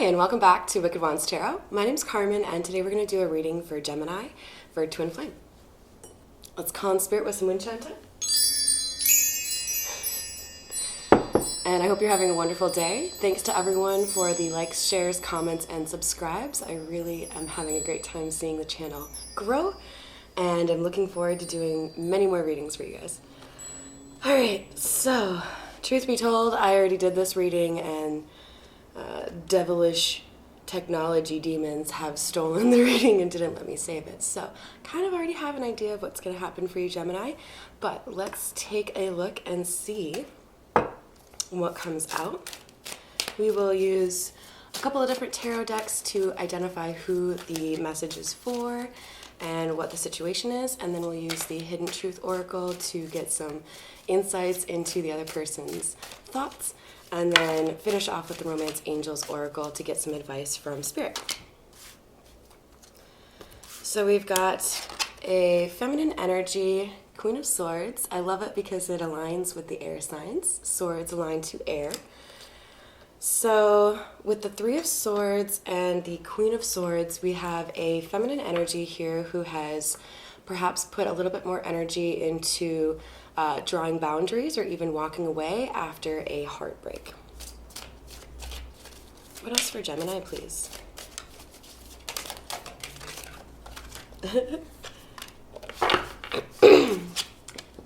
and welcome back to Wicked Wands Tarot. My name's Carmen, and today we're going to do a reading for Gemini for Twin Flame. Let's call in spirit with some wind chanting. And I hope you're having a wonderful day. Thanks to everyone for the likes, shares, comments, and subscribes. I really am having a great time seeing the channel grow, and I'm looking forward to doing many more readings for you guys. Alright, so, truth be told, I already did this reading, and devilish technology demons have stolen the reading and didn't let me save it. So kind of already have an idea of what's going to happen for you, Gemini, but let's take a look and see what comes out. We will use a couple of different tarot decks to identify who the message is for and what the situation is, and then we'll use the Hidden Truth Oracle to get some insights into the other person's thoughts, and then finish off with the Romance Angels Oracle to get some advice from Spirit. So we've got a feminine energy, Queen of Swords. I love it because it aligns with the air signs. Swords align to air. So with the Three of Swords and the Queen of Swords, we have a feminine energy here who has perhaps put a little bit more energy into drawing boundaries or even walking away after a heartbreak. What else for Gemini, please?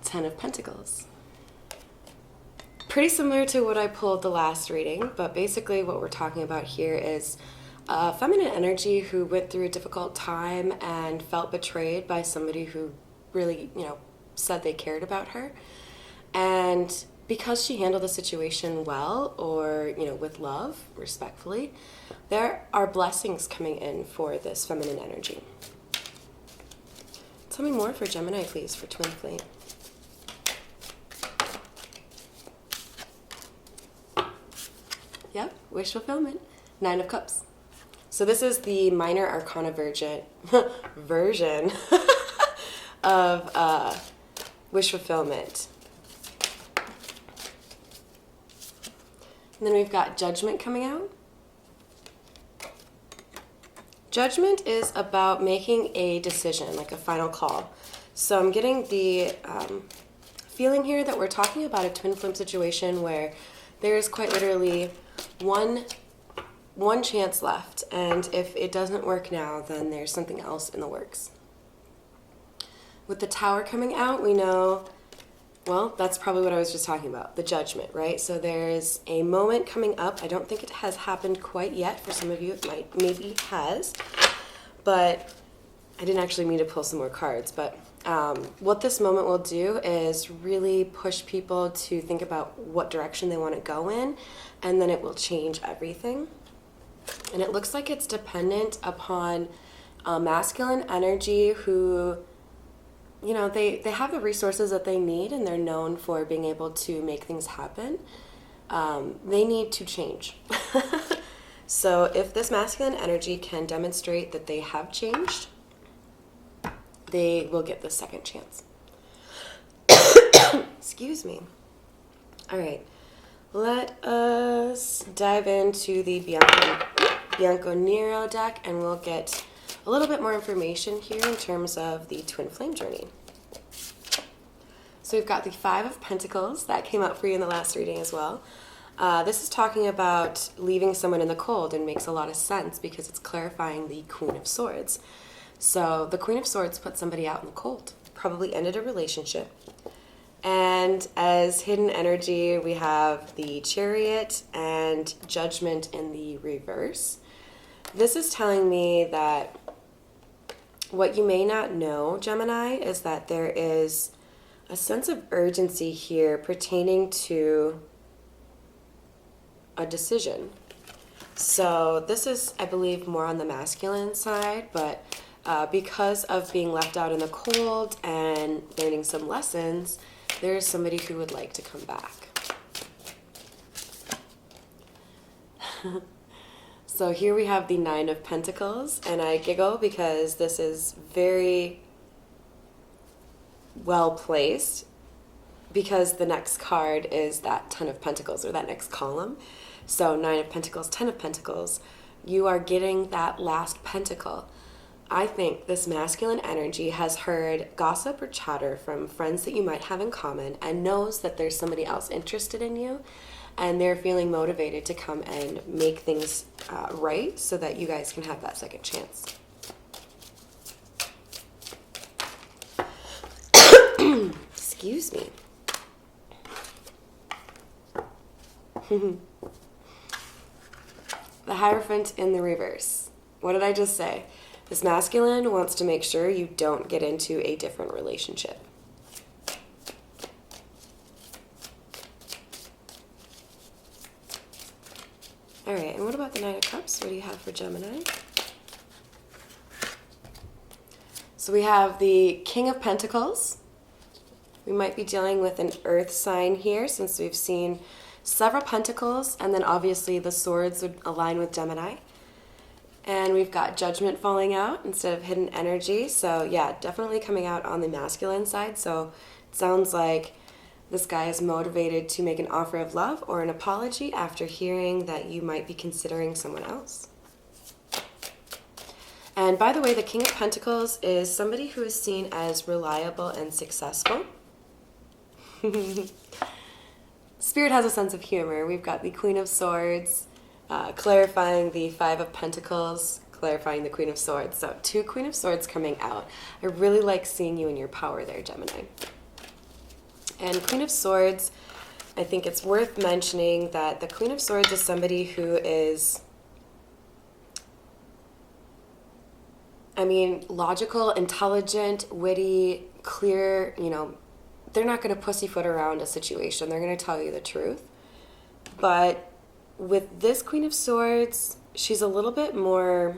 Ten of Pentacles. Pretty similar to what I pulled the last reading, but basically what we're talking about here is a feminine energy who went through a difficult time and felt betrayed by somebody who really, said they cared about her. And because she handled the situation well, or, with love, respectfully, there are blessings coming in for this feminine energy. Tell me more for Gemini, please, for Twin Flame. Yep, wish fulfillment. Nine of Cups. So this is the minor arcana version of wish fulfillment. And then we've got Judgment coming out. Judgment is about making a decision, like a final call. So I'm getting the feeling here that we're talking about a twin flame situation where there is quite literally one chance left, and if it doesn't work now, then there's something else in the works. With the Tower coming out, we know, well, that's probably what I was just talking about, the Judgment, right? So there's a moment coming up. I don't think it has happened quite yet. For some of you, it maybe has, but I didn't actually mean to pull some more cards. But what this moment will do is really push people to think about what direction they want to go in, and then it will change everything. And it looks like it's dependent upon masculine energy who, they have the resources that they need, and they're known for being able to make things happen. They need to change. So if this masculine energy can demonstrate that they have changed, they will get the second chance. Excuse me. All right. Let us dive into the Bianco Nero deck, and we'll get a little bit more information here in terms of the twin flame journey. So we've got the Five of Pentacles that came out for you in the last reading as well. This is talking about leaving someone in the cold, and makes a lot of sense because it's clarifying the Queen of Swords. So the Queen of Swords put somebody out in the cold, probably ended a relationship. And as hidden energy, we have the Chariot and Judgment in the reverse. This is telling me that what you may not know, Gemini, is that there is a sense of urgency here pertaining to a decision. So this is, I believe, more on the masculine side, but because of being left out in the cold and learning some lessons, there's somebody who would like to come back. So here we have the Nine of Pentacles, and I giggle because this is very well placed, because the next card is that Ten of Pentacles, or that next column. So Nine of Pentacles, Ten of Pentacles, you are getting that last pentacle. I think this masculine energy has heard gossip or chatter from friends that you might have in common and knows that there's somebody else interested in you, and they're feeling motivated to come and make things right so that you guys can have that second chance. Excuse me. The Hierophant in the reverse. What did I just say? This masculine wants to make sure you don't get into a different relationship. All right, and what about the Nine of Cups? What do you have for Gemini? So we have the King of Pentacles. We might be dealing with an earth sign here since we've seen several pentacles, and then obviously the swords would align with Gemini. And we've got Judgment falling out instead of hidden energy. So yeah, definitely coming out on the masculine side. So it sounds like this guy is motivated to make an offer of love or an apology after hearing that you might be considering someone else. And by the way, the King of Pentacles is somebody who is seen as reliable and successful. Spirit has a sense of humor. We've got the Queen of Swords, clarifying the Five of Pentacles, clarifying the Queen of Swords. So 2 Queen of Swords coming out. I really like seeing you in your power there, Gemini. And Queen of Swords, I think it's worth mentioning that the Queen of Swords is somebody who is, logical, intelligent, witty, clear, they're not going to pussyfoot around a situation. They're going to tell you the truth. But with this Queen of Swords, she's a little bit more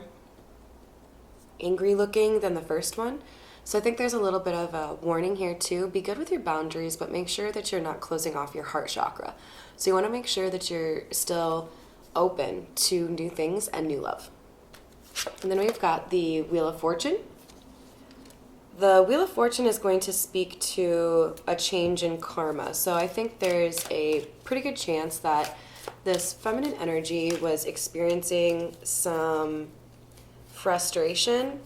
angry looking than the first one. So I think there's a little bit of a warning here too. Be good with your boundaries, but make sure that you're not closing off your heart chakra. So you want to make sure that you're still open to new things and new love. And then we've got the Wheel of Fortune. The Wheel of Fortune is going to speak to a change in karma. So I think there's a pretty good chance that this feminine energy was experiencing some frustration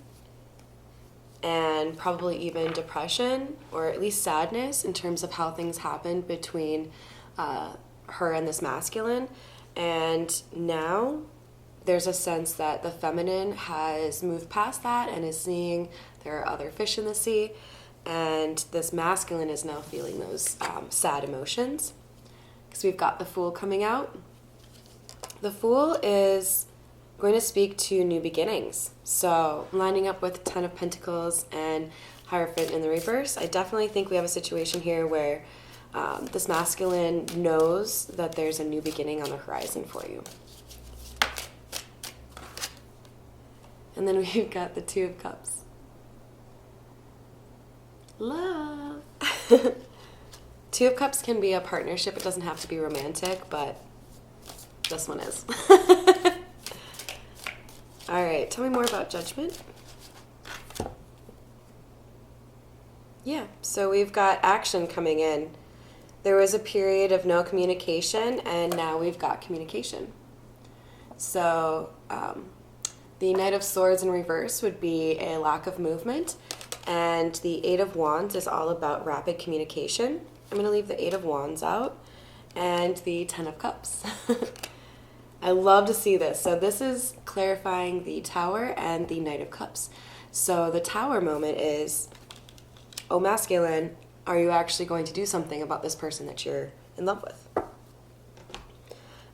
and probably even depression, or at least sadness in terms of how things happened between her and this masculine. And now there's a sense that the feminine has moved past that and is seeing there are other fish in the sea, and this masculine is now feeling those sad emotions. Because we've got the Fool coming out. The Fool is going to speak to new beginnings. So lining up with Ten of Pentacles and Hierophant in the reverse, I definitely think we have a situation here where this masculine knows that there's a new beginning on the horizon for you. And then we've got the Two of Cups. Love. Two of Cups can be a partnership. It doesn't have to be romantic, but this one is. All right, tell me more about Judgment. Yeah, so we've got action coming in. There was a period of no communication, and now we've got communication. So the Knight of Swords in reverse would be a lack of movement, and the Eight of Wands is all about rapid communication. I'm going to leave the Eight of Wands out, and the Ten of Cups. I love to see this. So this is clarifying the Tower and the Knight of Cups. So the Tower moment is, oh masculine, are you actually going to do something about this person that you're in love with?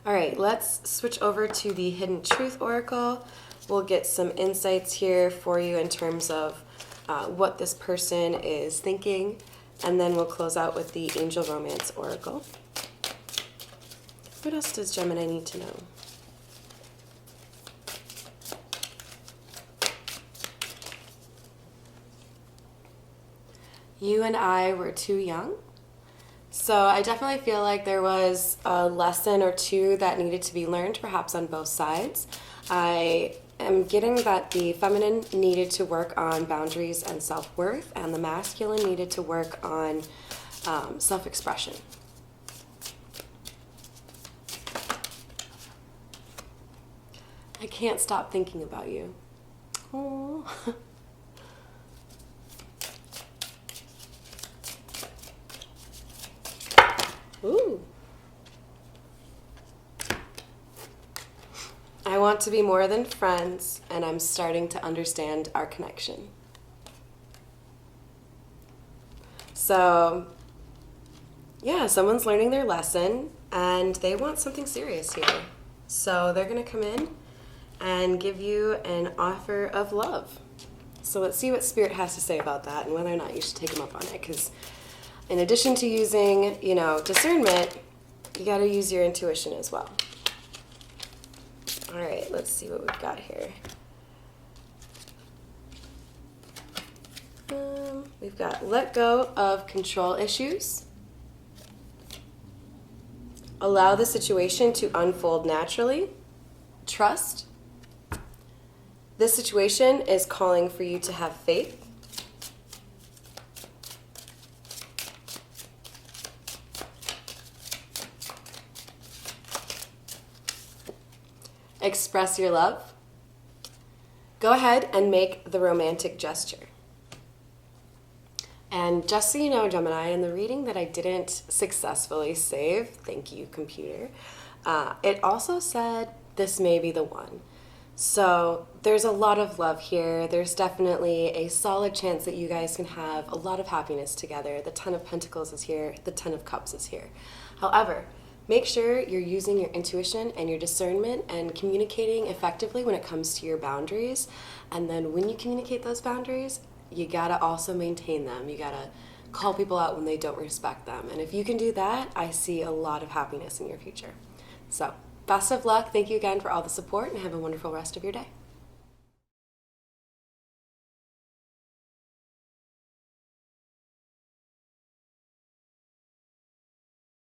All right, let's switch over to the Hidden Truth Oracle. We'll get some insights here for you in terms of what this person is thinking, and then we'll close out with the Angel Romance Oracle. What else does Gemini need to know? You and I were too young. So I definitely feel like there was a lesson or two that needed to be learned, perhaps on both sides. I am getting that the feminine needed to work on boundaries and self-worth, and the masculine needed to work on self-expression. I can't stop thinking about you. Oh. Ooh. I want to be more than friends, and I'm starting to understand our connection. So, yeah, someone's learning their lesson, and they want something serious here. So they're going to come in and give you an offer of love. So let's see what Spirit has to say about that and whether or not you should take them up on it. Because in addition to using, discernment, you got to use your intuition as well. All right, let's see what we've got here. We've got let go of control issues. Allow the situation to unfold naturally. Trust. This situation is calling for you to have faith. Express your love. Go ahead and make the romantic gesture. And just so you know, Gemini, in the reading that I didn't successfully save, thank you, computer, it also said this may be the one. So there's a lot of love here. There's definitely a solid chance that you guys can have a lot of happiness together. The Ten of Pentacles is here. The Ten of Cups is here. However, make sure you're using your intuition and your discernment and communicating effectively when it comes to your boundaries. And then when you communicate those boundaries, you gotta also maintain them. You gotta call people out when they don't respect them. And if you can do that, I see a lot of happiness in your future. So, best of luck. Thank you again for all the support and have a wonderful rest of your day.